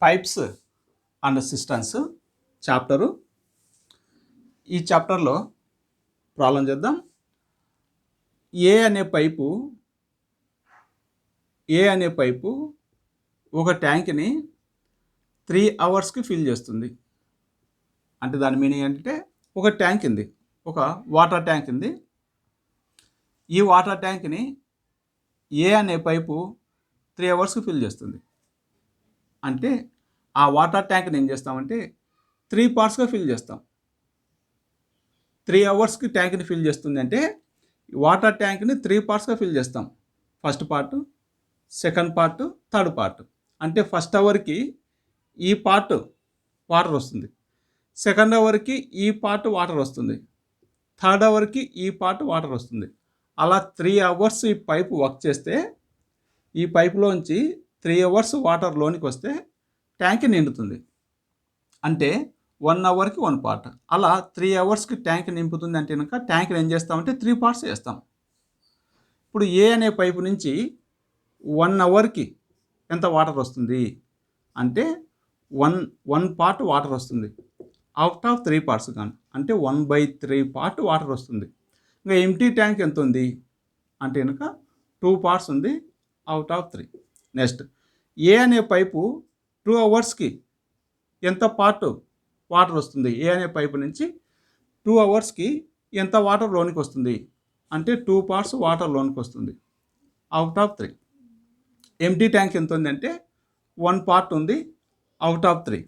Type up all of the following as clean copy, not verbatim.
Pipes and systems chapter. ఈ చాప్టర్లో problem చేద్దాం. ఏ అనే పైపు ఒక ట్యాంక్ని 3 అవర్స్కి ఫిల్ చేస్తుంది. అంటే దాని మీనింగ్ ఏంటంటే ఒక ట్యాంక్ ఉంది, ఒక వాటర్ ట్యాంక్ ఉంది. ఈ వాటర్ ట్యాంక్ని ఏ అనే పైపు 3 అవర్స్కి ఫిల్ చేస్తుంది. అంటే ఆ వాటర్ ట్యాంక్ని ఏం చేస్తామంటే 3 పార్ట్స్గా ఫిల్ చేస్తాం. 3 అవర్స్కి ట్యాంక్ని ఫిల్ చేస్తుంది అంటే వాటర్ ట్యాంక్ని 3 పార్ట్స్గా ఫిల్ చేస్తాం. First part, second part, third part. అంటే ఫస్ట్ అవర్కి ఈ పార్ట్ వాటర్ వస్తుంది, సెకండ్ అవర్కి ఈ పార్ట్ వాటర్ వస్తుంది, థర్డ్ అవర్కి ఈ పార్ట్ వాటర్ వస్తుంది. అలా 3 అవర్స్ ఈ పైపు వర్క్ చేస్తే ఈ పైపులోంచి 3 అవర్స్ వాటర్ లోనికి వస్తే ట్యాంక్ నిండుతుంది. అంటే 1 అవర్కి 1 పార్ట్. అలా 3 అవర్స్కి ట్యాంక్ నింపుతుంది అంటే కనుక ట్యాంక్ని ఏం చేస్తామంటే 3 పార్ట్స్ చేస్తాం. ఇప్పుడు ఏ అనే పైపు నుంచి 1 అవర్కి ఎంత వాటర్ వస్తుంది అంటే 1 పార్ట్ వాటర్ వస్తుంది అవుట్ ఆఫ్ 3 పార్ట్స్. కానీ అంటే 1/3 పార్ట్ వాటర్ వస్తుంది. ఇంకా ఎంటీ ట్యాంక్ ఎంత ఉంది అంటే కనుక 2 పార్ట్స్ ఉంది అవుట్ ఆఫ్ 3. నెక్స్ట్ ఏ అనే పైపు 2 అవర్స్కి ఎంత పార్ట్ వాటర్ వస్తుంది. ఏ అనే పైపు నుంచి 2 అవర్స్కి ఎంత వాటర్ లోనికి వస్తుంది అంటే 2 పార్ట్స్ వాటర్ లోనికి వస్తుంది అవుట్ ఆఫ్ 3. ఎంటీ ట్యాంక్ ఎంత ఉంది అంటే 1 పార్ట్ ఉంది అవుట్ ఆఫ్ 3.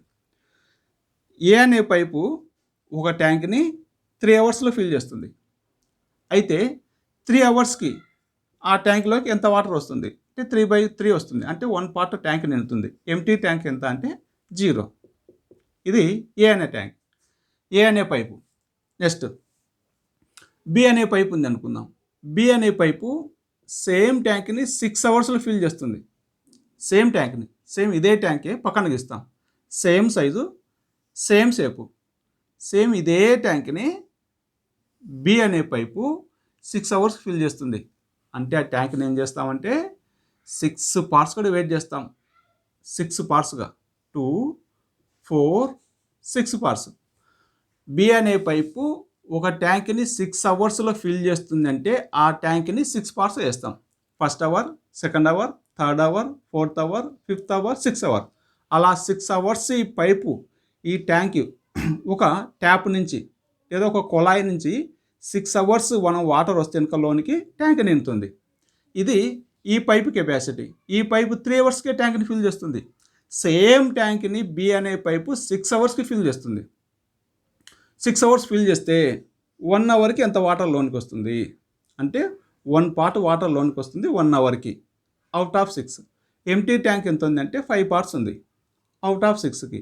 ఏ అనే పైపు ఒక ట్యాంక్ని 3 అవర్స్లో ఫిల్ చేస్తుంది. అయితే 3 అవర్స్కి ఆ ట్యాంక్లోకి ఎంత వాటర్ వస్తుంది అంటే 3/3 వస్తుంది. అంటే 1 పార్ట్ ట్యాంక్ నిండుతుంది. ఎంటీ ట్యాంక్ ఎంత అంటే 0. ఇది ఏ అనే ట్యాంక్, ఏ అనే పైపు. నెక్స్ట్ బి అనే పైపు ఉంది అనుకుందాం. బి అనే పైపు సేమ్ ట్యాంక్ని 6 అవర్స్లో ఫిల్ చేస్తుంది. సేమ్ ట్యాంక్ని, సేమ్ ఇదే ట్యాంకే పక్కన గీస్తాం. Same size, same shape, same ఇదే ట్యాంక్ని బి అనే పైపు 6 అవర్స్ ఫిల్ చేస్తుంది. అంటే ఆ ట్యాంక్ని ఏం చేస్తామంటే 6 పార్ట్స్గా డివైడ్ చేస్తాం. 6 పార్ట్స్గా 2, 4, 6 పార్ట్స్. బి అనే పైపు ఒక ట్యాంక్ని 6 అవర్స్లో ఫిల్ చేస్తుంది అంటే ఆ ట్యాంక్ని 6 పార్ట్స్ వేస్తాం. First hour, second hour, third hour, fourth hour, fifth hour, 6 hour. అలా 6 అవర్స్ ఈ పైపు, ఈ ట్యాంక్ ఒక ట్యాప్ నుంచి లేదా ఒక కొళాయి నుంచి 6 అవర్స్ మనం వాటర్ వస్తే కనుక లోనికి ట్యాంక్ నిండుతుంది. ఇది ఈ పైపు కెపాసిటీ. ఈ పైపు 3 అవర్స్కే ట్యాంక్ని ఫిల్ చేస్తుంది. సేమ్ ట్యాంక్ని బి అనే పైపు 6 అవర్స్కి ఫిల్ చేస్తుంది. 6 అవర్స్ ఫిల్ చేస్తే 1 అవర్కి ఎంత వాటర్ లోనికి వస్తుంది అంటే 1 పార్ట్ వాటర్ లోనికి వస్తుంది 1 అవర్కి అవుట్ ఆఫ్ 6. ఎంటీ ట్యాంక్ ఎంత ఉంది అంటే 5 పార్ట్స్ ఉంది అవుట్ ఆఫ్ 6కి.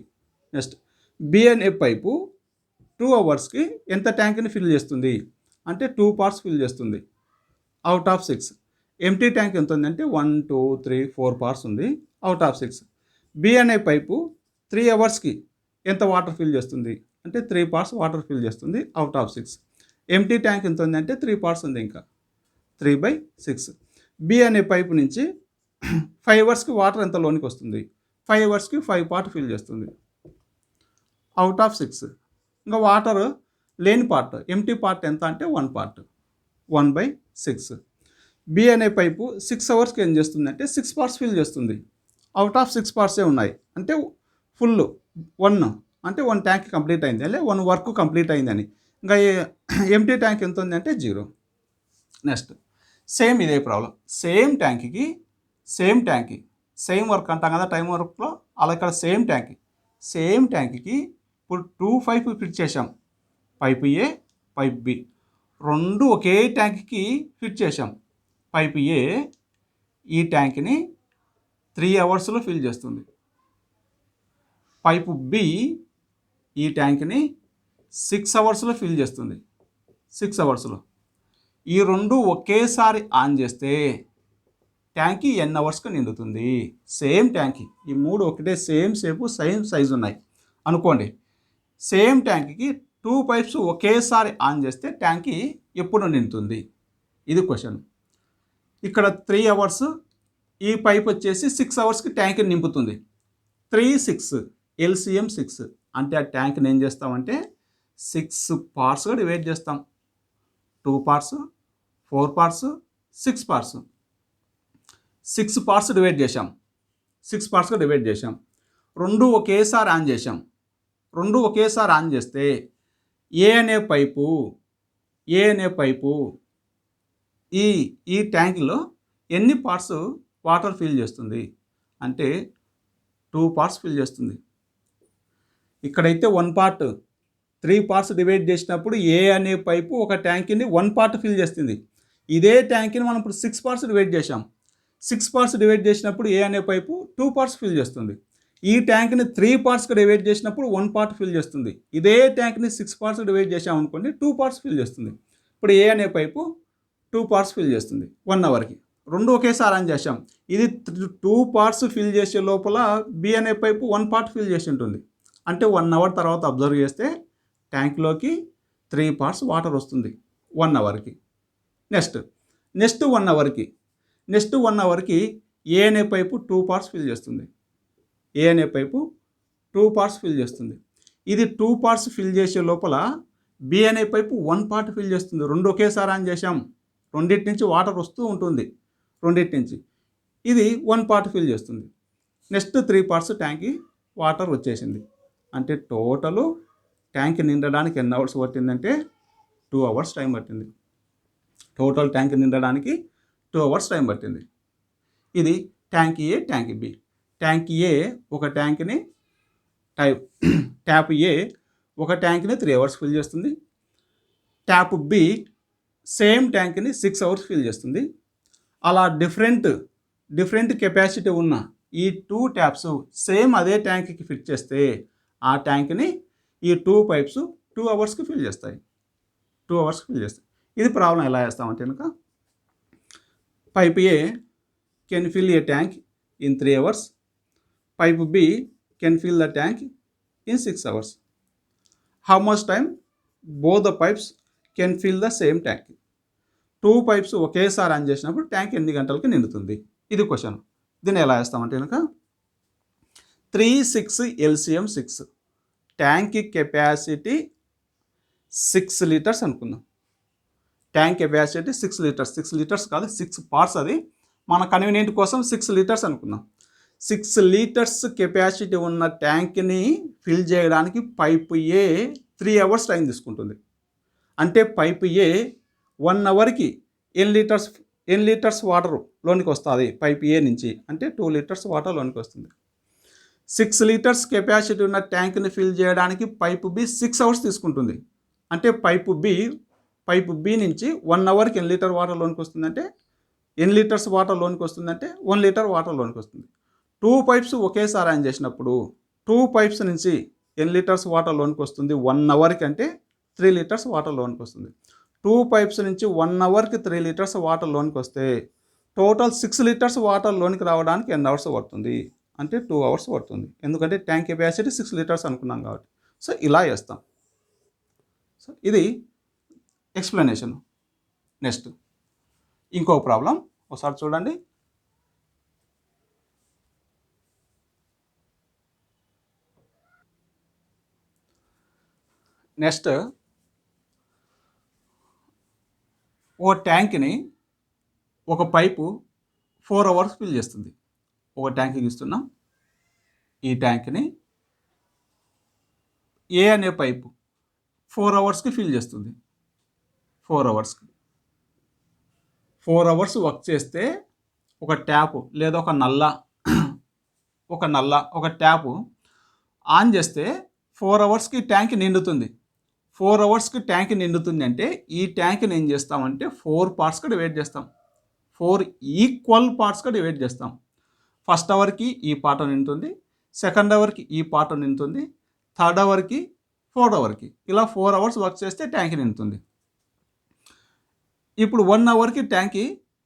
నెక్స్ట్ బి అనే పైపు 2 అవర్స్కి ఎంత ట్యాంక్ని ఫిల్ చేస్తుంది అంటే 2 పార్ట్స్ ఫిల్ చేస్తుంది అవుట్ ఆఫ్ 6. ఎంటీ ట్యాంక్ ఎంత ఉంది అంటే 1, 2, 3, 4 పార్ట్స్ ఉంది అవుట్ ఆఫ్ 6. బి అనే పైపు 3 అవర్స్కి ఎంత వాటర్ ఫిల్ చేస్తుంది అంటే 3 పార్ట్స్ వాటర్ ఫిల్ చేస్తుంది అవుట్ ఆఫ్ 6. ఎంటీ ట్యాంక్ ఎంత ఉంది అంటే 3 పార్ట్స్ ఉంది, ఇంకా 3/6. బి అనే పైపు నుంచి 5 అవర్స్కి వాటర్ ఎంత లోనికి వస్తుంది 5 అవర్స్కి 5 పార్ట్ ఫిల్ చేస్తుంది అవుట్ ఆఫ్ 6. ఇంకా వాటర్ లేని పార్ట్, ఎంటీ పార్ట్ ఎంత అంటే 1 పార్ట్, 1/6. బి అనే పైపు 6 అవర్స్కి ఏం చేస్తుంది అంటే 6 పార్ట్స్ ఫిల్ చేస్తుంది అవుట్ ఆఫ్ 6 పార్ట్సే ఉన్నాయి. అంటే ఫుల్ 1 అంటే 1 ట్యాంక్ కంప్లీట్ అయింది, అంటే 1 వర్క్ కంప్లీట్ అయిందని. ఇంకా ఎంటీ ట్యాంక్ ఎంత ఉంది అంటే 0. నెక్స్ట్ సేమ్ ఇదే ప్రాబ్లం. సేమ్ ట్యాంక్కి సేమ్ వర్క్ అంటాం కదా టైం వర్క్లో, అలా ఇక్కడ సేమ్ ట్యాంక్కి ఇప్పుడు 2 పైపు ఫిట్ చేసాం. పైపు ఏ, పైప్ బి, రెండు ఒకే ట్యాంక్కి ఫిట్ చేసాం. పైపు ఏ ఈ ట్యాంక్ని 3 అవర్స్లో ఫిల్ చేస్తుంది. పైపు బి ఈ ట్యాంక్ని 6 అవర్స్లో ఫిల్ చేస్తుంది. 6 అవర్స్లో ఈ రెండు ఒకేసారి ఆన్ చేస్తే ట్యాంక్ ఎన్ని అవర్స్కి నిండుతుంది. సేమ్ ట్యాంక్, ఈ 3 ఒకటే సేమ్ షేపు సేమ్ సైజు ఉన్నాయి అనుకోండి. సేమ్ ట్యాంక్కి 2 పైప్స్ ఒకేసారి ఆన్ చేస్తే ట్యాంక్ ఎప్పుడు నిండుతుంది, ఇది క్వశ్చన్. ఇక్కడ 3 అవర్స్, ఈ పైప్ వచ్చేసి 6 అవర్స్కి ట్యాంక్ నింపుతుంది. 3, 6 LCM 6 అంటే ఆ ట్యాంక్ని ఏం చేస్తామంటే 6 పార్ట్స్గా డివైడ్ చేస్తాం. 2 parts, 4 parts, 6 parts. 6 parts divide చేశాం. 6 పార్ట్స్గా డివైడ్ చేశాం. రెండు ఒకేసారి ఆన్ చేశాం. రెండు ఒకేసారి ఆన్ చేస్తే ఏ అనే పైపు ఈ ట్యాంక్లో ఎన్ని పార్ట్స్ వాటర్ ఫిల్ చేస్తుంది అంటే 2 పార్ట్స్ ఫిల్ చేస్తుంది. ఇక్కడైతే 1 పార్ట్, 3 పార్ట్స్ డివైడ్ చేసినప్పుడు ఏ అనే పైపు ఒక ట్యాంక్ని 1 పార్ట్ ఫిల్ చేస్తుంది. ఇదే ట్యాంక్ని మనం ఇప్పుడు 6 పార్ట్స్ డివైడ్ చేసాం. 6 పార్ట్స్ డివైడ్ చేసినప్పుడు ఏ అనే పైపు 2 పార్ట్స్ ఫిల్ చేస్తుంది. ఈ ట్యాంక్ని 3 పార్ట్స్గా డివైడ్ చేసినప్పుడు 1 పార్ట్ ఫిల్ చేస్తుంది. ఇదే ట్యాంక్ని 6 పార్ట్స్ డివైడ్ చేసామనుకోండి 2 పార్ట్స్ ఫిల్ చేస్తుంది. ఇప్పుడు ఏ అనే పైపు 2 పార్ట్స్ ఫిల్ చేస్తుంది 1 అవర్కి. రెండు ఒకేసారి ఆన్ చేసాం. ఇది 2 పార్ట్స్ ఫిల్ చేసే లోపల బి అనే పైపు 1 పార్ట్ ఫిల్ చేసి ఉంటుంది. అంటే 1 అవర్ తర్వాత అబ్జర్వ్ చేస్తే ట్యాంక్లోకి 3 పార్ట్స్ వాటర్ వస్తుంది 1 అవర్కి. నెక్స్ట్ 1 అవర్కి ఏ అనే పైపు 2 పార్ట్స్ ఫిల్ చేస్తుంది. ఏ అనే పైపు 2 పార్ట్స్ ఫిల్ చేస్తుంది. ఇది 2 పార్ట్స్ ఫిల్ చేసే లోపల బి అనే పైపు 1 పార్ట్ ఫిల్ చేస్తుంది. రెండు ఒకేసారి ఆన్ చేసాం. రెండింటి నుంచి వాటర్ వస్తూ ఉంటుంది. రెండింటి నుంచి ఇది 1 పార్ట్ ఫిల్ చేస్తుంది. నెక్స్ట్ 3 పార్ట్స్ ట్యాంక్కి వాటర్ వచ్చేసింది. అంటే టోటలు ట్యాంక్ నిండడానికి ఎన్ని అవర్స్ పట్టిందంటే 2 అవర్స్ టైం పట్టింది. టోటల్ ట్యాంక్ నిండడానికి 2 అవర్స్ టైం పట్టింది. ఇది tank A, tank B. Tank A ఒక ట్యాంక్ని ట్యాప్ ఏ ఒక ట్యాంక్ని 3 అవర్స్ ఫిల్ చేస్తుంది. ట్యాప్ బి సేమ్ ట్యాంక్ని 6 అవర్స్ ఫిల్ చేస్తుంది. అలా డిఫరెంట్ కెపాసిటీ ఉన్న ఈ 2 ట్యాప్స్ సేమ్ అదే ట్యాంక్కి ఫిట్ చేస్తే ఆ ట్యాంక్ని ఈ 2 పైప్స్ 2 అవర్స్కి ఫిల్ చేస్తాయి. 2 అవర్స్కి ఫిల్ చేస్తాయి. ఇది ప్రాబ్లం ఎలా చేస్తామంటే కనుక pipe A can fill a tank in 3 hours. Pipe B can fill the tank in 6 hours. How much time both the pipes can fill the same tank. 2 pipes ఒకేసారి on చేసినప్పుడు tank ఎన్ని గంటలకి నిండుతుంది? ఇది question. దీన్ని ఎలా వేస్తామంటే కనుక 3, 6 LCM 6 ట్యాంక్ కెపాసిటీ 6 లీటర్స్ అనుకుందాం. Tank capacity 6 litres. 6 లీటర్స్ కాదు, 6 పార్ట్స్. అది మన కన్వీనియంట్ కోసం 6 లీటర్స్ అనుకుందాం. 6 లీటర్స్ కెపాసిటీ ఉన్న ట్యాంక్ని ఫిల్ చేయడానికి పైప్ ఏ 3 అవర్స్ టైం తీసుకుంటుంది. అంటే పైప్ ఏ 1 అవర్కి ఎన్ని లీటర్స్ వాటర్ లోనికి వస్తుంది పైప్ ఏ నుంచి అంటే 2 లీటర్స్ వాటర్ లోనికి వస్తుంది. 6 లీటర్స్ కెపాసిటీ ఉన్న ట్యాంక్ని ఫిల్ చేయడానికి పైప్ బి 6 అవర్స్ తీసుకుంటుంది. అంటే పైప్ బి నుంచి 1 అవర్కి ఎన్ని లీటర్ వాటర్ లోనికి వస్తుందంటే ఎన్ని లీటర్స్ వాటర్ లోనికి వస్తుందంటే 1 లీటర్ వాటర్ లోనికి వస్తుంది. 2 పైప్స్ ఒకేసారి ఆన్ చేసినప్పుడు 2 పైప్స్ నుంచి ఎన్ని లీటర్స్ వాటర్ లోనికి వస్తుంది 1 అవర్కి అంటే 3 లీటర్స్ వాటర్ లోనికి వస్తుంది. 2 పైప్స్ నుంచి 1 అవర్కి 3 లీటర్స్ వాటర్ లోనికి వస్తే టోటల్ 6 లీటర్స్ వాటర్ లోనికి రావడానికి ఎన్ని అవర్స్ పడుతుంది అంటే 2 అవర్స్ పడుతుంది. ఎందుకంటే ట్యాంక్ కెపాసిటీ 6 లీటర్స్ అనుకున్నాం కాబట్టి. సో ఇలా చేస్తాం. సో ఇది ఎక్స్ప్లెనేషన్. నెక్స్ట్ ఇంకో ప్రాబ్లం ఒకసారి చూడండి. నెక్స్ట్ ఓ ట్యాంక్ని ఒక పైపు 4 అవర్స్ ఫిల్ చేస్తుంది. ఒక ట్యాంక్కి ఇస్తున్నాం. ఈ ట్యాంక్ని ఏ అనే పైపు 4 అవర్స్కి ఫిల్ చేస్తుంది. 4 అవర్స్ వర్క్ చేస్తే ఒక ట్యాప్ లేదా ఒక ట్యాప్ ఆన్ చేస్తే 4 అవర్స్కి ట్యాంక్ నిండుతుంది. 4 అవర్స్కి ట్యాంక్ నిండుతుంది అంటే ఈ ట్యాంక్ని ఏం చేస్తామంటే 4 పార్ట్స్గా డివైడ్ చేస్తాం. 4 ఈక్వల్ పార్ట్స్గా డివైడ్ చేస్తాం. ఫస్ట్ అవర్కి ఈ పార్ట్ నిండుతుంది, సెకండ్ అవర్కి ఈ పార్ట్ నిండుతుంది, థర్డ్ అవర్కి, ఫోర్త్ అవర్కి. ఇలా 4 అవర్స్ వర్క్ చేస్తే ట్యాంక్ నిండుతుంది. ఇప్పుడు 1 అవర్కి ట్యాంక్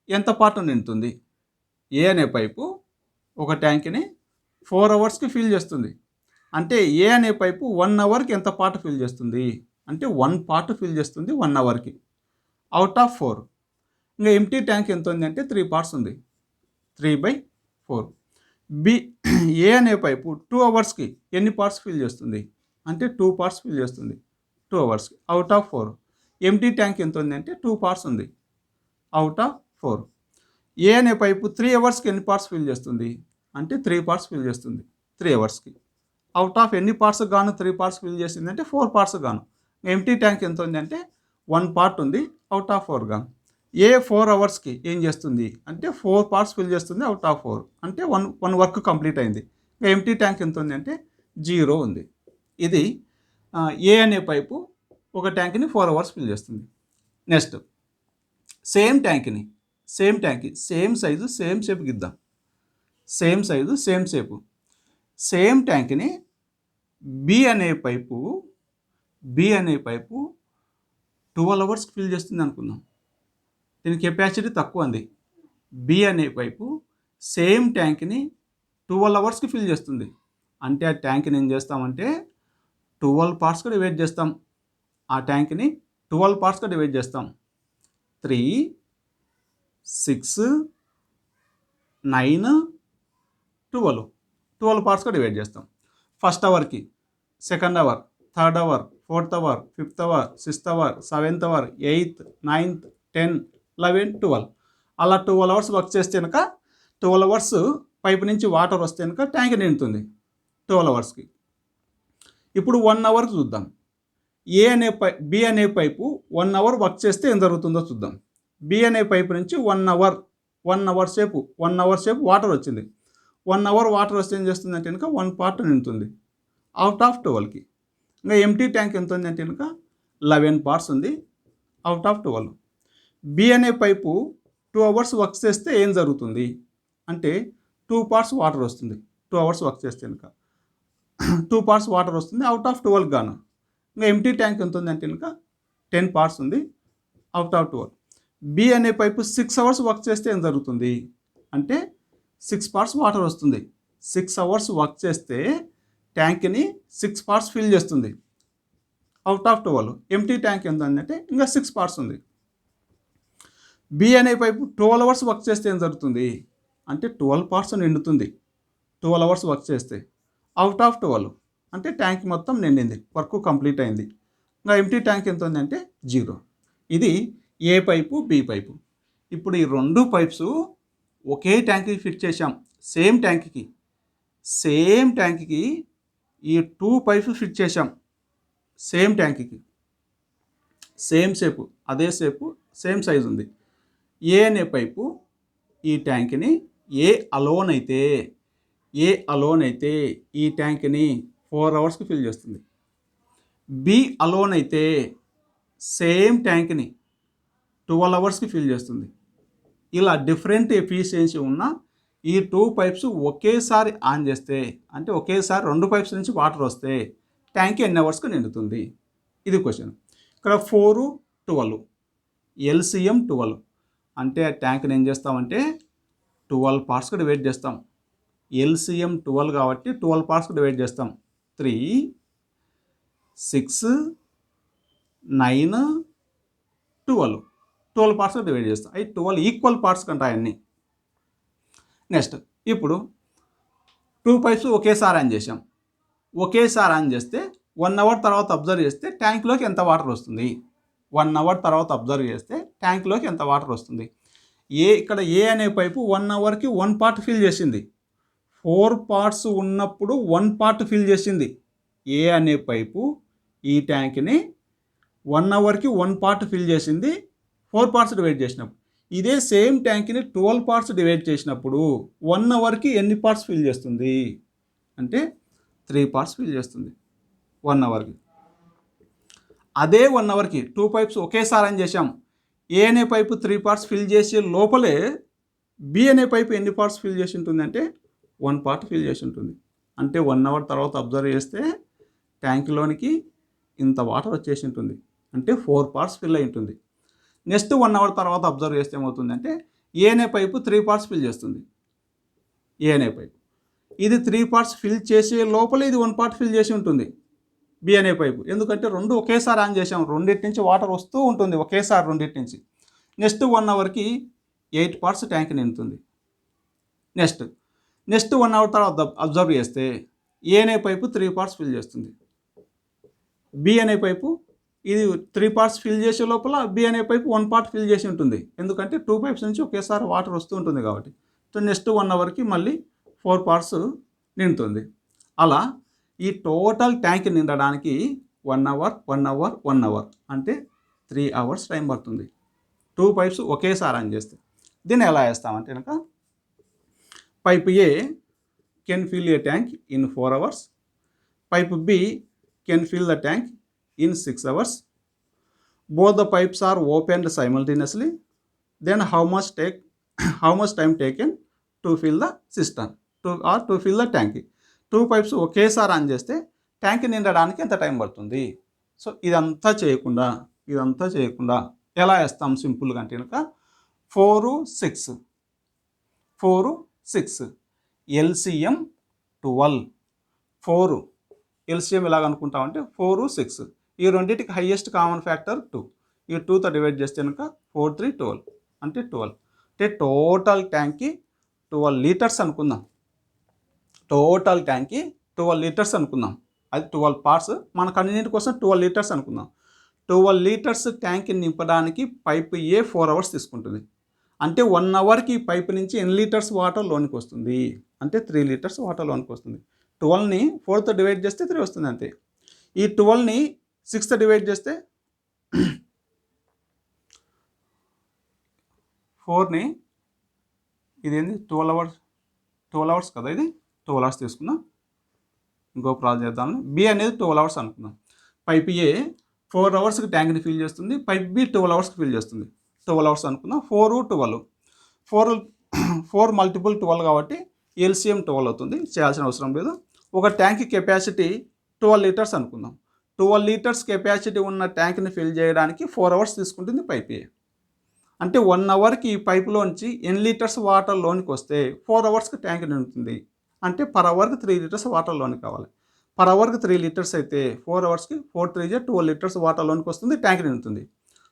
ఎంత పార్ట్ నిండుతుంది? ఏ అనే పైపు ఒక ట్యాంక్ని 4 అవర్స్కి ఫిల్ చేస్తుంది. అంటే ఏ అనే పైపు 1 అవర్కి ఎంత పార్ట్ ఫిల్ చేస్తుంది అంటే 1 పార్ట్ ఫిల్ చేస్తుంది 1 అవర్కి అవుట్ ఆఫ్ 4. ఇంకా ఎంటీ ట్యాంక్ ఎంత ఉంది అంటే 3 పార్ట్స్ ఉంది. 3/4. ఏ అనే పైపు 2 అవర్స్కి ఎన్ని పార్ట్స్ ఫిల్ చేస్తుంది అంటే 2 పార్ట్స్ ఫిల్ చేస్తుంది 2 అవర్స్కి అవుట్ ఆఫ్ 4. ఎంటీ ట్యాంక్ ఎంత ఉంది అంటే 2 పార్ట్స్ ఉంది అవుట్ ఆఫ్ 4. ఏ అనే పైపు 3 అవర్స్కి ఎన్ని పార్ట్స్ ఫిల్ చేస్తుంది అంటే 3 పార్ట్స్ ఫిల్ చేస్తుంది 3 అవర్స్కి. అవుట్ ఆఫ్ ఎన్ని పార్ట్స్ గాను 3 పార్ట్స్ ఫిల్ చేసింది అంటే 4 పార్ట్స్ గాను. ఎంటీ ట్యాంక్ ఎంత ఉంది అంటే 1 పార్ట్ ఉంది అవుట్ ఆఫ్ 4 గాను. ఏ 4 అవర్స్కి ఏం చేస్తుంది అంటే 4 పార్ట్స్ ఫిల్ చేస్తుంది అవుట్ ఆఫ్ 4 అంటే వన్ వర్క్ కంప్లీట్ అయింది. ఎంటీ ట్యాంక్ ఎంత ఉంది అంటే 0 ఉంది. ఇది ఏ అనే పైపు ఒక ట్యాంక్ని 4 అవర్స్ ఫిల్ చేస్తుంది. Next same tank same size same shape గిద్దాం. Same size same shape same ట్యాంక్ని బి అనే పైపు 12 అవర్స్కి ఫిల్ చేస్తుంది అనుకుందాం. దీని కెపాసిటీ తక్కువ ఉంది. బి అనే పైపు సేమ్ ట్యాంక్ని 12 అవర్స్కి ఫిల్ చేస్తుంది అంటే ఆ ట్యాంక్ని ఏం చేస్తామంటే 12 పార్ట్స్గా డివైడ్ చేస్తాం. ఆ ట్యాంక్ని 12 పార్ట్స్గా డివైడ్ చేస్తాం. 3, 6, 9, 12 పార్ట్స్గా డివైడ్ చేస్తాం. ఫస్ట్ అవర్కి, second hour, third hour, fourth hour, fifth hour, sixth hour, seventh hour, 8th, 9th, 10, 11, 12 అలా 12 అవర్స్ వర్క్ చేస్తే కనుక 12 అవర్స్ పైపు నుంచి వాటర్ వస్తే కనుక ట్యాంక్ నిండుతుంది 12 అవర్స్కి. ఇప్పుడు 1 అవర్కి చూద్దాం. బి అనే పైపు 1 అవర్ వర్క్ చేస్తే ఏం జరుగుతుందో చూద్దాం. బి అనే పైపు నుంచి 1 అవర్ సేపు వాటర్ వచ్చింది. 1 అవర్ వాటర్ వస్తే ఏం చేస్తుందంటే కనుక 1 పార్ట్ నిండుతుంది అవుట్ ఆఫ్ 12కి. ఇంకా ఎంటీ ట్యాంక్ ఎంత ఉంది అంటే కనుక 11 పార్ట్స్ ఉంది అవుట్ ఆఫ్ 12. బి అనే పైపు 2 అవర్స్ వర్క్ చేస్తే ఏం జరుగుతుంది అంటే 2 పార్ట్స్ వాటర్ వస్తుంది. 2 అవర్స్ వర్క్ చేస్తే కనుక 2 పార్ట్స్ వాటర్ వస్తుంది అవుట్ ఆఫ్ 12 గాను. ఇంకా ఎంటీ ట్యాంక్ ఎంత ఉంది అంటే కనుక 10 పార్ట్స్ ఉంది అవుట్ ఆఫ్ 12. బి అనే పైపు 6 అవర్స్ వర్క్ చేస్తే ఏం జరుగుతుంది అంటే 6 పార్ట్స్ వాటర్ వస్తుంది. 6 అవర్స్ వర్క్ చేస్తే ట్యాంక్ని 6 పార్ట్స్ ఫిల్ చేస్తుంది అవుట్ ఆఫ్ 12. ఎంటీ ట్యాంక్ ఎంత అంటే ఇంకా 6 పార్ట్స్ ఉంది. బి అనే పైపు 12 అవర్స్ వర్క్ చేస్తే ఏం జరుగుతుంది అంటే 12 పార్ట్స్ నిండుతుంది 12 అవర్స్ వర్క్ చేస్తే అవుట్ ఆఫ్ 12 అంటే ట్యాంక్ మొత్తం నిండింది, వర్క్ కంప్లీట్ అయింది. ఇంకా ఎంటీ ట్యాంక్ ఎంత ఉంది అంటే 0. ఇది ఏ పైపు బి పైపు. ఇప్పుడు ఈ 2 పైప్స్ ఒకే ట్యాంక్కి ఫిట్ చేసాం. సేమ్ ట్యాంక్కి ఈ 2 పైప్స్ ఫిట్ చేసాం. సేమ్ ట్యాంక్కి సేమ్ షేపు, అదే షేపు, సేమ్ సైజు ఉంది. ఏ అనే పైపు ఈ ట్యాంక్ని ఏ అలోన్ అయితే ఈ ట్యాంక్ని 4 అవర్స్కి ఫిల్ చేస్తుంది. బి అలోన్ అయితే సేమ్ ట్యాంక్ని 12 అవర్స్కి ఫిల్ చేస్తుంది. ఇలా డిఫరెంట్ ఎఫిషియన్సీ ఉన్న ఈ 2 పైప్స్ ఒకేసారి ఆన్ చేస్తే అంటే ఒకేసారి 2 పైప్స్ నుంచి వాటర్ వస్తే ట్యాంక్ ఎన్ని అవర్స్కి నిండుతుంది? ఇది క్వశ్చన్. ఇక్కడ 4, 12 ఎల్సిఎం 12 అంటే ఆ ట్యాంక్ని ఏం చేస్తామంటే 12 పార్ట్స్కి డివైడ్ చేస్తాం. ఎల్సిఎం 12 కాబట్టి 12 పార్ట్స్కి డివైడ్ చేస్తాం. 3, 6, 9, 12 పార్ట్స్కి డివైడ్ చేస్తాం. అవి 12 ఈక్వల్ పార్ట్స్ కంటే అవన్నీ. నెక్స్ట్ ఇప్పుడు 2 పైప్స్ ఒకేసారి ఆన్ చేసాం. ఒకేసారి ఆన్ చేస్తే 1 అవర్ తర్వాత అబ్జర్వ్ చేస్తే ట్యాంక్లోకి ఎంత వాటర్ వస్తుంది? 1 అవర్ తర్వాత అబ్జర్వ్ చేస్తే ట్యాంక్లోకి ఎంత వాటర్ వస్తుంది? ఇక్కడ ఏ అనే పైపు 1 అవర్కి 1 పార్ట్ ఫిల్ చేసింది. 4 పార్ట్స్ ఉన్నప్పుడు 1 పార్ట్ ఫిల్ చేసింది. ఏ అనే పైపు ఈ ట్యాంక్ని 1 అవర్కి 1 పార్ట్ ఫిల్ చేసింది 4 పార్ట్స్ డివైడ్ చేసినప్పుడు. ఇదే సేమ్ ట్యాంక్ని 12 పార్ట్స్ డివైడ్ చేసినప్పుడు 1 అవర్కి ఎన్ని పార్ట్స్ ఫిల్ చేస్తుంది అంటే 3 పార్ట్స్ ఫిల్ చేస్తుంది 1 అవర్కి. అదే 1 అవర్కి 2 పైప్స్ ఒకేసారి ఆన్ చేసాం. ఏ అనే పైపు 3 పార్ట్స్ ఫిల్ చేసే లోపలే బి అనే పైపు ఎన్ని పార్ట్స్ ఫిల్ చేసి ఉంటుంది అంటే 1 పార్ట్ ఫిల్ చేసి ఉంటుంది. అంటే 1 అవర్ తర్వాత అబ్జర్వ్ చేస్తే ట్యాంక్లోనికి ఇంత వాటర్ వచ్చేసి ఉంటుంది. అంటే 4 పార్ట్స్ ఫిల్ అయి ఉంటుంది. నెక్స్ట్ 1 అవర్ తర్వాత అబ్జర్వ్ చేస్తే ఏమవుతుందంటే ఏ అనే పైపు 3 పార్ట్స్ ఫిల్ చేస్తుంది. ఏ అనే పైపు ఇది 3 పార్ట్స్ ఫిల్ చేసే లోపల ఇది 1 పార్ట్ ఫిల్ చేసి ఉంటుంది బి అనే పైపు. ఎందుకంటే 2 ఒకేసారి ఆన్ చేసాం. రెండింటి నుంచి వాటర్ వస్తూ ఉంటుంది ఒకేసారి రెండింటి నుంచి. నెక్స్ట్ 1 అవర్కి 8 పార్ట్స్ ట్యాంక్ నిండుతుంది. నెక్స్ట్ 1 అవర్ తర్వాత అబ్జర్వ్ చేస్తే ఏ అనే పైపు 3 పార్ట్స్ ఫిల్ చేస్తుంది, బి అనే పైపు ఇది 3 పార్ట్స్ ఫిల్ చేసే లోపల బి అనే పైపు 1 పార్ట్ ఫిల్ చేసి ఉంటుంది, ఎందుకంటే 2 పైప్స్ నుంచి ఒకేసారి వాటర్ వస్తూ ఉంటుంది కాబట్టి. సో నెక్స్ట్ 1 అవర్కి మళ్ళీ 4 పార్ట్స్ నిండుతుంది. అలా ఈ టోటల్ ట్యాంక్ నిండడానికి 1 అవర్ 1 అవర్ 1 అవర్ అంటే 3 అవర్స్ టైం పడుతుంది 2 పైప్స్ ఒకేసారి ఆన్ చేస్తే. దీన్ని ఎలా వేస్తామంటే కనుక pipe A can fill a tank in 4 hours, pipe B can fill the tank in 6 hours. Both the pipes are opened simultaneously. Then how much time taken to fill the cistern to fill the tank? 2 pipes ఒకేసారి on చేస్తే tank నిండడానికి ఎంత time పడుతుంది. So ఇదంతా చేయకుండా ఎలా వేస్తాం సింపుల్గా అంటే కనుక 4 6 LCM 12 4 LCM ఎలాగ అనుకుంటామంటే 4 6 ఈ రెండింటికి హైయెస్ట్ కామన్ ఫ్యాక్టర్ 2, ఈ 2తో డివైడ్ చేస్తే కనుక 4 3 12 అంటే 12 అంటే టోటల్ ట్యాంక్కి 12 లీటర్స్ అనుకుందాం. టోటల్ ట్యాంక్కి 12 లీటర్స్ అనుకుందాం, అది 12 పార్ట్స్, మన కన్వీనియంట్ కోసం 12 లీటర్స్ అనుకుందాం. 12 లీటర్స్ ట్యాంక్ని నింపడానికి పైప్ ఏ 4 అవర్స్ తీసుకుంటుంది. అంటే 1 అవర్కి ఈ పైప్ నుంచి ఎన్ని లీటర్స్ వాటర్ లోనికి వస్తుంది అంటే 3 లీటర్స్ వాటర్ లోనికి వస్తుంది. 12ని 4తో డివైడ్ చేస్తే 3 వస్తుంది అంతే. ఈ 12ని 6తో డివైడ్ చేస్తే 4ని ఇదేంది 12 అవర్స్ కదా, ఇది 12 అవర్స్ తీసుకుందాం. ఇంకో ప్రాబ్లం చేద్దాం. బి అనేది 12 అవర్స్ అనుకుందాం. పైప్ ఏ 4 అవర్స్కి ట్యాంక్ని ఫిల్ చేస్తుంది, పైప్ బి 12 అవర్స్కి ఫిల్ చేస్తుంది. 12 అవర్స్ అనుకుందాం. 4 మల్టిపుల్ 12 కాబట్టి LCM 12 అవుతుంది, చేయాల్సిన అవసరం లేదు. ఒక ట్యాంక్ కెపాసిటీ 12 లీటర్స్ అనుకుందాం. 12 లీటర్స్ కెపాసిటీ ఉన్న ట్యాంక్ని ఫిల్ చేయడానికి 4 అవర్స్ తీసుకుంటుంది పైప్ ఏ. అంటే 1 అవర్కి ఈ పైపులోంచి ఎన్ని లీటర్స్ వాటర్ లోనికి వస్తే 4 అవర్స్కి ట్యాంక్ నిండుతుంది. అంటే పర్ అవర్కి 3 లీటర్స్ వాటర్ లోనికి కావాలి. పర్ అవర్కి 3 లీటర్స్ అయితే 4 అవర్స్కి 4 3 12 లీటర్స్ వాటర్ లోనికి వస్తుంది, ట్యాంక్ నిండుతుంది.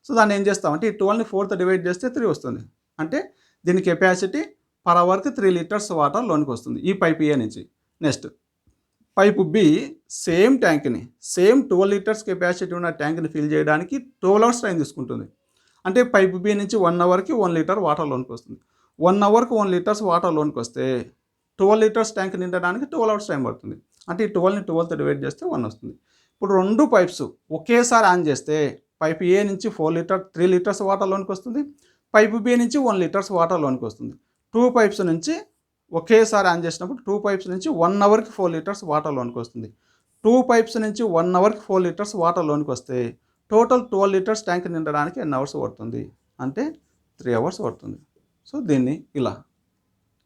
సో దాన్ని ఏం చేస్తామంటే ఈ 12ని 4తో డివైడ్ చేస్తే 3 వస్తుంది. అంటే దీని కెపాసిటీ పర్ అవర్కి 3 లీటర్స్ వాటర్ లోనికి వస్తుంది ఈ పైప్ ఏ నుంచి. Next pipe B same 12 litres capacity ఉన్న ట్యాంక్ని ఫిల్ చేయడానికి 12 అవర్స్ టైం తీసుకుంటుంది. అంటే పైపు బి నుంచి 1 అవర్కి 1 లీటర్ వాటర్ లోనికి వస్తుంది. 1 అవర్కి 1 లీటర్స్ వాటర్ లోనికి వస్తే 12 లీటర్స్ ట్యాంక్ నిండడానికి 12 అవర్స్ టైం పడుతుంది. అంటే ఈ 12ని 12తో డివైడ్ చేస్తే 1 వస్తుంది. ఇప్పుడు 2 పైప్స్ ఒకేసారి ఆన్ చేస్తే పైపు ఏ నుంచి 3 లీటర్స్ వాటర్ లోనికి వస్తుంది, పైపు బి నుంచి 1 లీటర్స్ వాటర్ లోనికి వస్తుంది. 2 పైప్స్ నుంచి ఒకేసారి ఆన్ చేసినప్పుడు 2 పైప్స్ నుంచి 1 అవర్కి 4 లీటర్స్ వాటర్ లోనికి వస్తుంది. 2 పైప్స్ నుంచి 1 అవర్కి 4 లీటర్స్ వాటర్ లోనికి వస్తే టోటల్ 12 లీటర్స్ ట్యాంక్ నిండడానికి ఎన్ని అవర్స్ పడుతుంది అంటే 3 అవర్స్ పడుతుంది. సో దీన్ని ఇలా,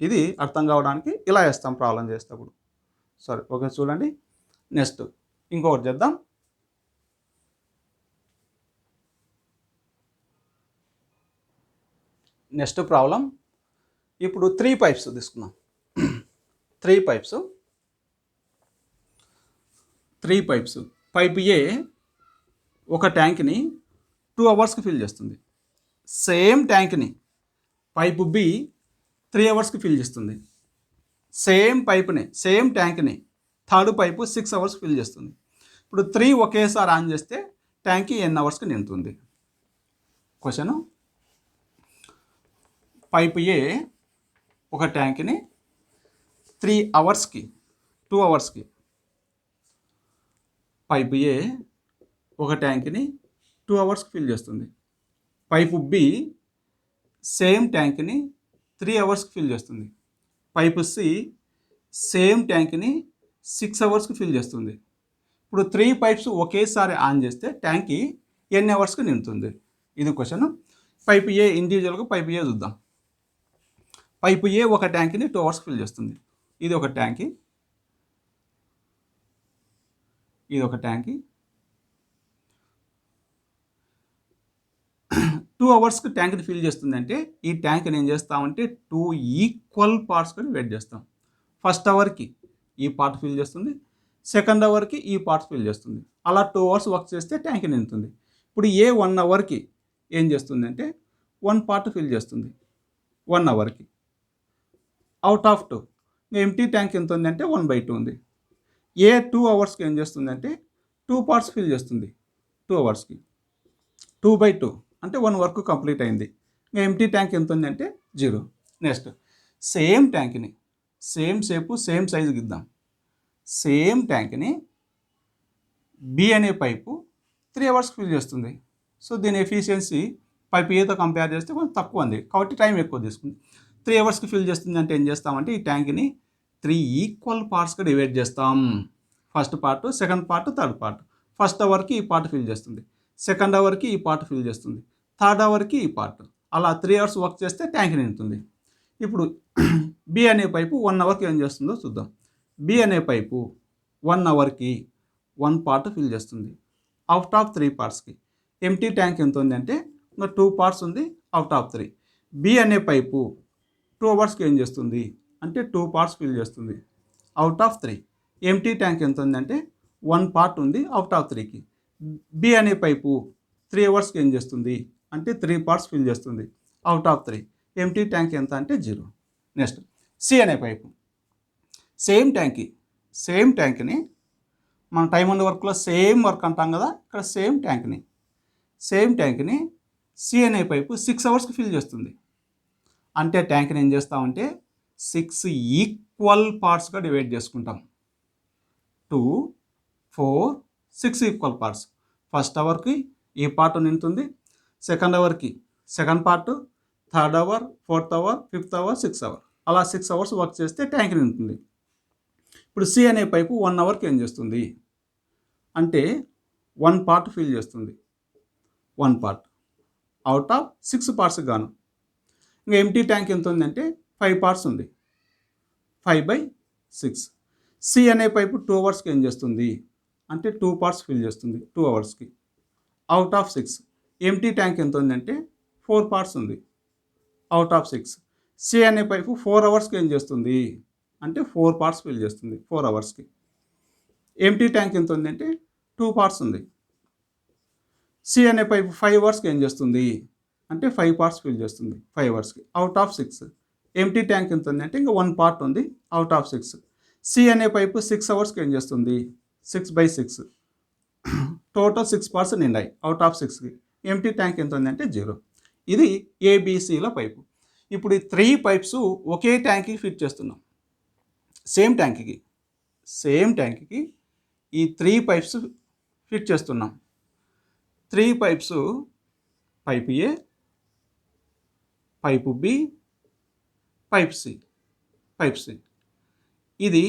ఇది అర్థం కావడానికి ఇలా వేస్తాం ప్రాబ్లం చేసేటప్పుడు. సరే ఓకే చూడండి. నెక్స్ట్ ఇంకొకటి చేద్దాం. నెక్స్ట్ ప్రాబ్లం ఇప్పుడు 3 పైప్స్ తీసుకుందాం. 3 పైప్స్ పైప్ ఏ ఒక ట్యాంక్ని 2 అవర్స్కి ఫిల్ చేస్తుంది. సేమ్ ట్యాంక్ని పైపు బి 3 అవర్స్కి ఫిల్ చేస్తుంది. సేమ్ ట్యాంక్ని థర్డ్ పైపు 6 అవర్స్ ఫిల్ చేస్తుంది. ఇప్పుడు 3 ఒకేసారి ఆన్ చేస్తే ట్యాంక్ ఎన్ని అవర్స్కి నిండుతుంది. క్వశ్చను, పైపు ఏ ఒక ట్యాంక్ని 3 అవర్స్కి 2 అవర్స్కి, పైపు ఏ ఒక ట్యాంక్ని 2 అవర్స్కి ఫిల్ చేస్తుంది. పైపు బి సేమ్ ట్యాంక్ని 3 అవర్స్కి ఫిల్ చేస్తుంది. పైపు సి సేమ్ ట్యాంక్ని 6 అవర్స్కి ఫిల్ చేస్తుంది. ఇప్పుడు 3 పైప్స్ ఒకేసారి ఆన్ చేస్తే ట్యాంక్ ఎన్ని అవర్స్కి నిండుతుంది, ఇది క్వశ్చన్. పైపు ఏ ఇండివిజువల్గా పైపు ఏ చూద్దాం. పైపు ఏ ఒక ట్యాంక్ని 2 అవర్స్కి ఫిల్ చేస్తుంది. ఇది ఒక ట్యాంకి, ఇది ఒక ట్యాంకి. 2 అవర్స్కి ట్యాంక్ని ఫిల్ చేస్తుంది అంటే ఈ ట్యాంక్ని ఏం చేస్తామంటే 2 ఈక్వల్ పార్ట్స్కి డివైడ్ చేస్తాం. ఫస్ట్ అవర్కి ఈ పార్ట్ ఫిల్ చేస్తుంది, సెకండ్ అవర్కి ఈ పార్ట్ ఫిల్ చేస్తుంది. అలా 2 అవర్స్ వర్క్ చేస్తే ట్యాంక్ నిండుతుంది. ఇప్పుడు ఏ 1 అవర్కి ఏం చేస్తుంది అంటే 1 పార్ట్ ఫిల్ చేస్తుంది 1 అవర్కి. అవుట్ ఆఫ్ 2 ఎంటీ ట్యాంక్ ఎంత ఉందంటే 1/2 ఉంది. ఏ 2 అవర్స్కి ఏం చేస్తుందంటే 2 పార్ట్స్ ఫిల్ చేస్తుంది. 2 అవర్స్కి 2/2 అంటే 1 వర్క్ కంప్లీట్ అయింది. ఇంకా ఎంటీ ట్యాంక్ ఎంత ఉందంటే 0. నెక్స్ట్ సేమ్ ట్యాంక్ని సేమ్ షేపు సేమ్ సైజు ఇద్దాం. సేమ్ ట్యాంక్ని బి అనే పైపు 3 అవర్స్కి ఫిల్ చేస్తుంది. సో దీని ఎఫిషియన్సీ పైప్ ఏతో కంపేర్ చేస్తే కొంచెం తక్కువ ఉంది కాబట్టి టైం ఎక్కువ తీసుకుంది. 3 అవర్స్కి ఫిల్ చేస్తుంది అంటే ఏం చేస్తామంటే ఈ ట్యాంక్ని 3 ఈక్వల్ పార్ట్స్గా డివైడ్ చేస్తాం. First part, second part, third part. First అవర్కి ఈ పార్ట్ ఫిల్ చేస్తుంది, సెకండ్ అవర్కి ఈ పార్ట్ ఫిల్ చేస్తుంది, థర్డ్ అవర్కి ఈ పార్ట్. అలా 3 అవర్స్ వర్క్ చేస్తే ట్యాంక్ నిండుతుంది. ఇప్పుడు బి అనే పైపు 1 అవర్కి ఏం చేస్తుందో చూద్దాం. బి అనే పైపు 1 అవర్కి 1 పార్ట్ ఫిల్ చేస్తుంది అవుట్ ఆఫ్ 3 పార్ట్స్కి. ఎంటీ ట్యాంక్ ఎంత ఉంది అంటే ఇంకా 2 పార్ట్స్ ఉంది అవుట్ ఆఫ్ 3. బి అనే పైపు 2 అవర్స్కి ఏం చేస్తుంది అంటే 2 పార్ట్స్ ఫిల్ చేస్తుంది అవుట్ ఆఫ్ 3. ఎంటీ ట్యాంక్ ఎంత ఉందంటే 1 పార్ట్ ఉంది అవుట్ ఆఫ్ 3కి. బి అనే పైపు 3 అవర్స్కి ఏం చేస్తుంది అంటే 3 పార్ట్స్ ఫిల్ చేస్తుంది అవుట్ ఆఫ్ 3. ఎంటీ ట్యాంక్ ఎంత అంటే 0. నెక్స్ట్ సి అనే పైపు సేమ్ ట్యాంక్ని మన టైమ్ అండ్ వర్క్లో సేమ్ వర్క్ అంటాం కదా, ఇక్కడ సేమ్ ట్యాంక్ని సి అనే పైపు 6 అవర్స్కి ఫిల్ చేస్తుంది. అంటే ట్యాంక్ని ఏం చేస్తామంటే 6 ఈక్వల్ పార్ట్స్గా డివైడ్ చేసుకుంటాం. 2, 4, 6 ఈక్వల్ పార్ట్స్. ఫస్ట్ అవర్కి ఈ పార్ట్ నిండుతుంది, సెకండ్ అవర్కి second part, third hour, fourth hour, fifth hour, 6 hour. అలా 6 అవర్స్ వర్క్ చేస్తే ట్యాంక్ నిండుతుంది. ఇప్పుడు సి అనే పైపు 1 అవర్కి ఏం చేస్తుంది అంటే 1 పార్ట్ ఫిల్ చేస్తుంది. 1 పార్ట్ అవుట్ ఆఫ్ 6 పార్ట్స్కి గాను. ఇంకా ఎంటీ ట్యాంక్ ఎంత ఉందంటే 5 పార్ట్స్ ఉంది, 5/6. సి అనే పైపు 2 అవర్స్కి ఏం చేస్తుంది అంటే 2 పార్ట్స్ ఫిల్ చేస్తుంది 2 అవర్స్కి అవుట్ ఆఫ్ 6. ఎంటీ ట్యాంక్ ఎంత ఉందంటే 4 పార్ట్స్ ఉంది అవుట్ ఆఫ్ 6. సి అనే పైపు 4 అవర్స్కి ఏం చేస్తుంది అంటే 4 పార్ట్స్ ఫిల్ చేస్తుంది 4 అవర్స్కి. ఎంటీ ట్యాంక్ ఎంత ఉందంటే 2 పార్ట్స్ ఉంది. సి అనే పైపు 5 అవర్స్కి ఏం చేస్తుంది అంటే 5 పార్ట్స్ ఫిల్ చేస్తుంది 5 అవర్స్కి అవుట్ ఆఫ్ 6. ఎంటీ ట్యాంక్ ఎంత ఉంది అంటే ఇంకా 1 పార్ట్ ఉంది అవుట్ ఆఫ్ 6. సి అనే పైపు 6 అవర్స్కి ఏం చేస్తుంది 6/6. టోటల్ 6 పార్ట్స్ నిండాయి అవుట్ ఆఫ్ 6కి. ఎంటీ ట్యాంక్ ఎంత ఉంది అంటే 0. ఇది ఏబిసిల పైపు. ఇప్పుడు ఈ 3 పైప్స్ ఒకే ట్యాంక్కి ఫిట్ చేస్తున్నాం. సేమ్ ట్యాంక్కి ఈ 3 పైప్స్ ఫిట్ చేస్తున్నాం. 3 pipes pipe A, pipe B, pipe C. ఇది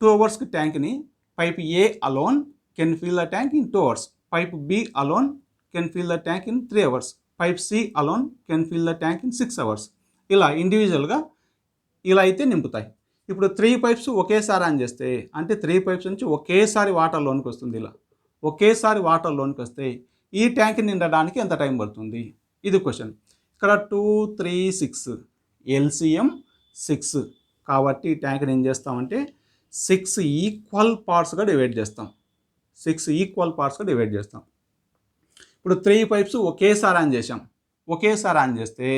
2 అవర్స్కి ట్యాంక్ని pipe A alone can fill the tank in 2 hours. Pipe B alone can fill the tank in 3 hours. Pipe C alone can fill the tank in 6 hours. ఇలా ఇండివిజువల్గా ఇలా అయితే నింపుతాయి. ఇప్పుడు 3 pipes ఒకేసారి on చేస్తే అంటే 3 పైప్స్ నుంచి ఒకేసారి వాటర్లోనికి వస్తుంది. ఇలా ఒకేసారి వాటర్లోనికి వస్తే ఈ ట్యాంక్ నిండడానికి ఎంత టైం పడుతుంది, ఇది క్వశ్చన్. ఇక్కడ 2, 3, 6 ఎల్సిఎం 6 కాబట్టి ఈ ట్యాంక్ని ఏం చేస్తామంటే 6 ఈక్వల్ పార్ట్స్గా డివైడ్ చేస్తాం. ఇప్పుడు 3 పైప్స్ ఒకేసారి ఆన్ చేస్తే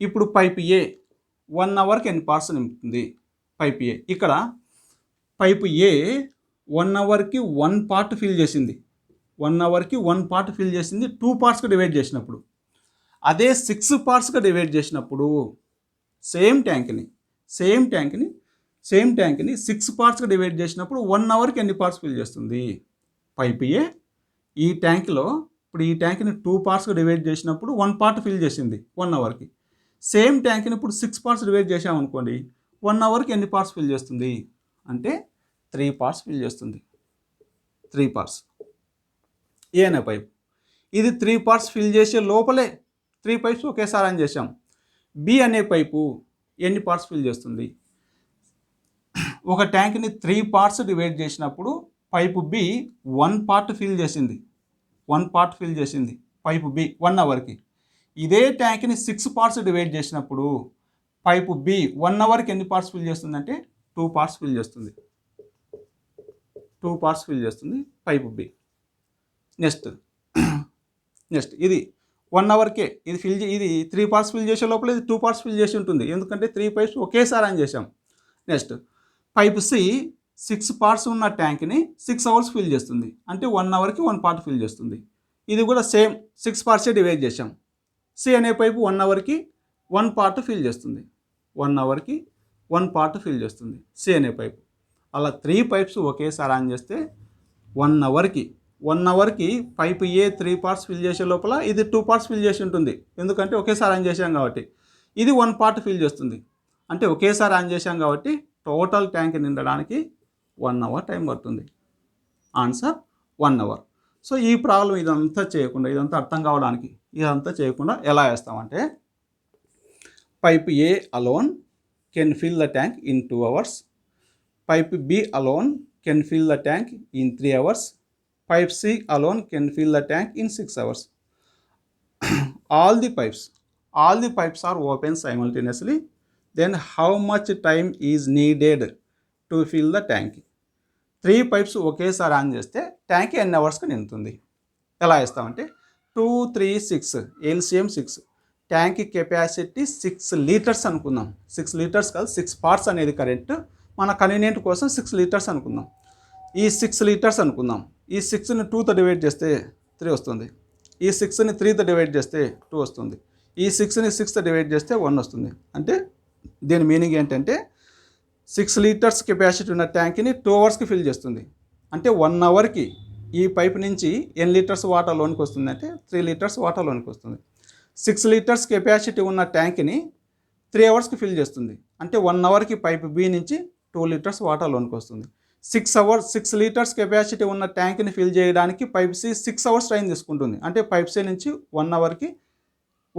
ఇప్పుడు పైప్ ఏ 1 అవర్కి ఎన్ని పార్ట్స్ నింపుతుంది పైప్ ఏ. ఇక్కడ పైప్ ఏ 1 అవర్కి 1 పార్ట్ ఫిల్ చేసింది. 2 పార్ట్స్గా డివైడ్ చేసినప్పుడు. అదే 6 పార్ట్స్గా డివైడ్ చేసినప్పుడు సేమ్ ట్యాంక్ని 6 పార్ట్స్గా డివైడ్ చేసినప్పుడు 1 అవర్కి ఎన్ని పార్ట్స్ ఫిల్ చేస్తుంది పైప్ ఏ. ఈ ట్యాంక్లో ఇప్పుడు ఈ ట్యాంక్ని 2 పార్ట్స్గా డివైడ్ చేసినప్పుడు 1 పార్ట్ ఫిల్ చేసింది 1 అవర్కి. సేమ్ ట్యాంక్ని ఇప్పుడు 6 పార్ట్స్ డివైడ్ చేసామనుకోండి 1 అవర్కి ఎన్ని పార్ట్స్ ఫిల్ చేస్తుంది అంటే 3 పార్ట్స్ ఫిల్ చేస్తుంది. 3 పార్ట్స్ ఏ అనే పైప్. ఇది 3 పార్ట్స్ ఫిల్ చేసే లోపలే 3 పైప్స్ ఒకేసారి ఆన్ చేసాం. బి అనే పైపు ఎన్ని పార్ట్స్ ఫిల్ చేస్తుంది. ఒక ట్యాంక్ని 3 పార్ట్స్ డివైడ్ చేసినప్పుడు పైపు బి 1 పార్ట్ ఫిల్ చేసింది పైపు బి 1 అవర్కి. ఇదే ట్యాంక్ని 6 పార్ట్స్ డివైడ్ చేసినప్పుడు పైపు బి 1 అవర్కి ఎన్ని పార్ట్స్ ఫిల్ చేస్తుందంటే 2 పార్ట్స్ ఫిల్ చేస్తుంది పైపు బి. నెక్స్ట్ ఇది 1 అవర్కే ఇది 3 పార్ట్స్ ఫిల్ చేసే లోపల ఇది 2 పార్ట్స్ ఫిల్ చేసి ఉంటుంది, ఎందుకంటే 3 పైప్స్ ఒకేసారి ఆన్ చేసాం. నెక్స్ట్ పైప్ సి 6 పార్ట్స్ ఉన్న ట్యాంక్ని 6 అవర్స్ ఫిల్ చేస్తుంది, అంటే 1 అవర్కి 1 పార్ట్ ఫిల్ చేస్తుంది. ఇది కూడా సేమ్ 6 పార్ట్సే డివైడ్ చేసాం. సి అనే పైపు 1 అవర్కి 1 పార్ట్ ఫిల్ చేస్తుంది, 1 అవర్కి 1 పార్ట్ ఫిల్ చేస్తుంది సి అనే పైపు. అలా 3 పైప్స్ ఒకేసారి ఆన్ చేస్తే 1 అవర్కి పైప్ ఏ 3 పార్ట్స్ ఫిల్ చేసే లోపల ఇది 2 పార్ట్స్ ఫిల్ చేసి ఉంటుంది, ఎందుకంటే ఒకేసారి ఆన్ చేసాం కాబట్టి. ఇది 1 పార్ట్ ఫిల్ చేస్తుంది, అంటే ఒకేసారి ఆన్ చేసాం కాబట్టి టోటల్ ట్యాంక్ నిండడానికి 1 అవర్ టైం పడుతుంది. Answer 1 hour. సో ఈ ప్రాబ్లం ఇదంతా అర్థం కావడానికి ఇదంతా చేయకుండా ఎలా వేస్తామంటే, pipe A alone can fill the tank in 2 hours, pipe B alone can fill the tank in 3 hours, pipe C alone can fill the tank in 6 hours. all the pipes are open simultaneously. Then how much time is needed to fill the tank? 3 pipes ఒకేసారి on చేస్తే tank ఎన్ని అవర్స్కి నిండుతుంది? ఎలా వేస్తామంటే 2 3 6 LCM 6, tank capacity 6 litres అనుకుందాం. 6 litres కాదు, 6 parts అనేది correct. మన కన్వీనియంట్ కోసం 6 లీటర్స్ అనుకుందాం. ఈ 6 లీటర్స్ అనుకుందాం. ఈ 6ని 2తో డివైడ్ చేస్తే 3 వస్తుంది, ఈ 6ని 3తో డివైడ్ చేస్తే 2 వస్తుంది, ఈ 6ని 6తో డివైడ్ చేస్తే 1 వస్తుంది. అంటే దీని మీనింగ్ ఏంటంటే 6 లీటర్స్ కెపాసిటీ ఉన్న ట్యాంక్ని 2 అవర్స్కి ఫిల్ చేస్తుంది, అంటే 1 అవర్కి ఈ పైప్ నుంచి ఎన్ని లీటర్స్ వాటర్ లోనికి వస్తుంది అంటే 3 లీటర్స్ వాటర్ లోనికి వస్తుంది. 6 లీటర్స్ కెపాసిటీ ఉన్న ట్యాంక్ని 3 అవర్స్కి ఫిల్ చేస్తుంది, అంటే 1 అవర్కి పైప్ బి నుంచి 2 లీటర్స్ వాటర్ లోనికి వస్తుంది. 6 లీటర్స్ కెపాసిటీ ఉన్న ట్యాంక్ని ఫిల్ చేయడానికి పైప్ సి 6 అవర్స్ టైం తీసుకుంటుంది, అంటే పైప్ సి నుంచి 1 అవర్కి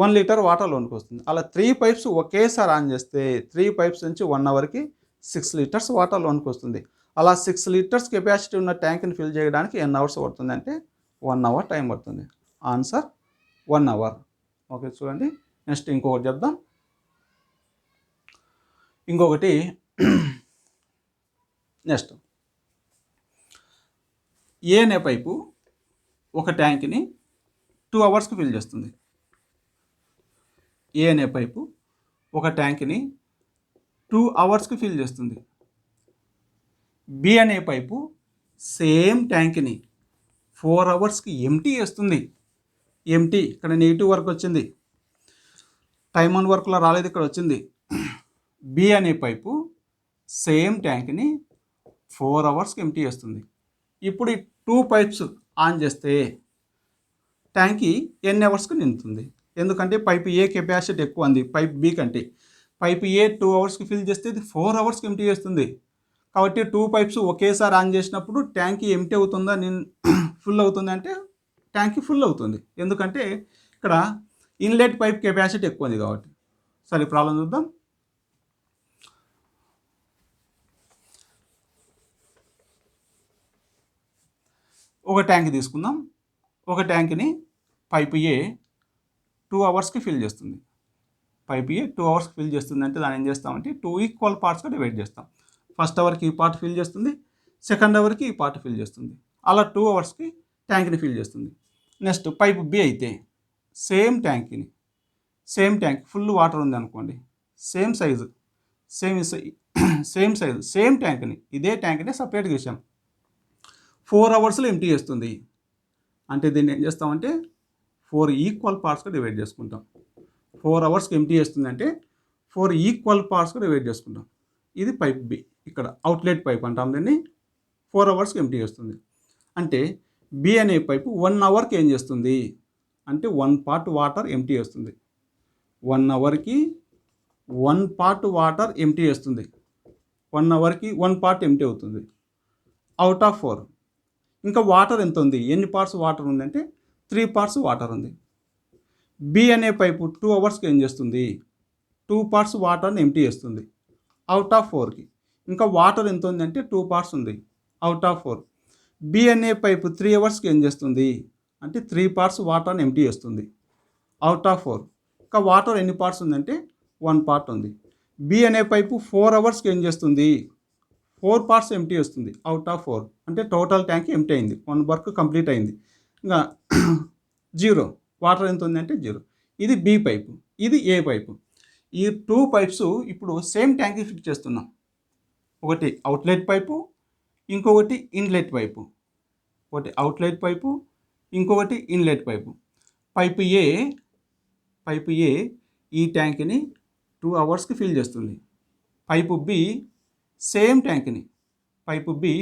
1 లీటర్ వాటర్ లోనికి వస్తుంది. అలా 3 పైప్స్ ఒకేసారి ఆన్ చేస్తే 3 పైప్స్ నుంచి 1 అవర్కి 6 లీటర్స్ వాటర్ లోనికి వస్తుంది. అలా 6 లీటర్స్ కెపాసిటీ ఉన్న ట్యాంక్ని ఫిల్ చేయడానికి ఎన్ని అవర్స్ పడుతుంది అంటే 1 అవర్ టైం పడుతుంది. Answer 1 hour. ఓకే చూడండి. నెక్స్ట్ ఇంకొకటి చెప్దాం. ఇంకొకటి నెక్స్ట్ ఏ అనే పైపు ఒక ట్యాంక్ని 2 అవర్స్కి ఫిల్ చేస్తుంది. ఏ అనే పైపు ఒక ట్యాంక్ని 2 అవర్స్కి ఫిల్ చేస్తుంది. బి అనే పైపు సేమ్ ట్యాంక్ని 4 అవర్స్కి ఎంటీ చేస్తుంది. ఎంటీ ఇక్కడ నెగిటివ్ వర్క్ వచ్చింది, టైమ్ ఆన్ వర్క్లో రాలేదు, ఇక్కడ వచ్చింది. బి అనే పైపు సేమ్ ట్యాంక్ని 4 అవర్స్కి ఎంటీ చేస్తుంది. ఇప్పుడు ఈ 2 పైప్స్ ఆన్ చేస్తే ట్యాంక్కి ఎన్ని అవర్స్కి నిండుతుంది? ఎందుకంటే పైప్ ఏ కెపాసిటీ ఎక్కువ ఉంది పైప్ బి కంటే. పైప్ ఏ 2 అవర్స్కి ఫిల్ చేస్తే ఇది 4 అవర్స్కి ఎంటీ చేస్తుంది. కాబట్టి 2 పైప్స్ ఒకేసారి ఆన్ చేసినప్పుడు ట్యాంక్కి ఎంటీ అవుతుందా ఫుల్ అవుతుంది అంటే ట్యాంక్కి ఫుల్ అవుతుంది, ఎందుకంటే ఇక్కడ ఇన్లెట్ పైప్ కెపాసిటీ ఎక్కువ ఉంది కాబట్టి. సరే ప్రాబ్లం చూద్దాం. ఒక ట్యాంక్ తీసుకుందాం. ఒక ట్యాంక్ని పైప్ ఏ 2 అవర్స్కి ఫిల్ చేస్తుంది. పైప్ ఏ 2 అవర్స్కి ఫిల్ చేస్తుంది అంటే దాన్ని ఏం చేస్తామంటే 2 ఈక్వల్ పార్ట్స్గా డివైడ్ చేస్తాం. ఫస్ట్ అవర్కి ఈ పార్ట్ ఫిల్ చేస్తుంది, సెకండ్ అవర్కి ఈ పార్ట్ ఫిల్ చేస్తుంది. అలా 2 అవర్స్కి ట్యాంక్ని ఫిల్ చేస్తుంది. నెక్స్ట్ పైప్ బి అయితే సేమ్ ట్యాంక్ ఫుల్ వాటర్ ఉంది అనుకోండి, సేమ్ ట్యాంక్ని ఇదే ట్యాంక్ని సపరేట్గా చేసాం, 4 అవర్స్లో ఎంటీ చేస్తుంది. అంటే దీన్ని ఏం చేస్తామంటే 4 ఈక్వల్ పార్ట్స్గా డివైడ్ చేసుకుంటాం. 4 అవర్స్కి ఎంటీ చేస్తుంది అంటే 4 ఈక్వల్ పార్ట్స్గా డివైడ్ చేసుకుంటాం. ఇది పైప్ బి, ఇక్కడ అవుట్లెట్ పైప్ అంటాం దీన్ని. 4 అవర్స్కి ఎంటీ చేస్తుంది. అంటే బి అనే పైపు 1 అవర్కి ఏం చేస్తుంది అంటే 1 పార్ట్ వాటర్ ఎంటీ చేస్తుంది. 1 అవర్కి 1 పార్ట్ వాటర్ ఎంటీ చేస్తుంది. 1 అవర్కి 1 పార్ట్ ఎంటీ అవుతుంది అవుట్ ఆఫ్ 4. ఇంకా వాటర్ ఎంత ఉంది, ఎన్ని పార్ట్స్ వాటర్ ఉందంటే 3 పార్ట్స్ వాటర్ ఉంది. బి అనే పైపు 2 అవర్స్కి ఏం చేస్తుంది 2 పార్ట్స్ వాటర్ని ఎంటీ చేస్తుంది అవుట్ ఆఫ్ 4కి. ఇంకా వాటర్ ఎంత ఉందంటే 2 పార్ట్స్ ఉంది అవుట్ ఆఫ్ 4. బి అనే పైపు 3 అవర్స్కి ఏం చేస్తుంది అంటే 3 పార్ట్స్ వాటర్ని ఎంటీ చేస్తుంది అవుట్ ఆఫ్ 4. ఇంకా వాటర్ ఎన్ని పార్ట్స్ ఉందంటే 1 పార్ట్ ఉంది. బి అనే పైపు 4 అవర్స్కి ఏం చేస్తుంది 4 పార్ట్స్ ఎంటీ వస్తుంది అవుట్ ఆఫ్ 4. అంటే టోటల్ ట్యాంక్ ఎంటీ అయింది, 1 వర్క్ కంప్లీట్ అయింది. ఇంకా 0 వాటర్ ఎంత ఉంది అంటే 0. ఇది బి పైపు, ఇది ఏ పైపు. ఈ 2 పైప్స్ ఇప్పుడు సేమ్ ట్యాంక్కి ఫిట్ చేస్తున్నాం. ఒకటి అవుట్లెట్ పైపు, ఇంకొకటి ఇన్లెట్ పైపు. ఒకటి అవుట్లెట్ పైపు, ఇంకొకటి ఇన్లెట్ పైపు. పైపు ఏ ఈ ట్యాంక్ని 2 అవర్స్కి ఫిల్ చేస్తుంది. పైపు బి సేమ్ ట్యాంక్ని, పైపు బి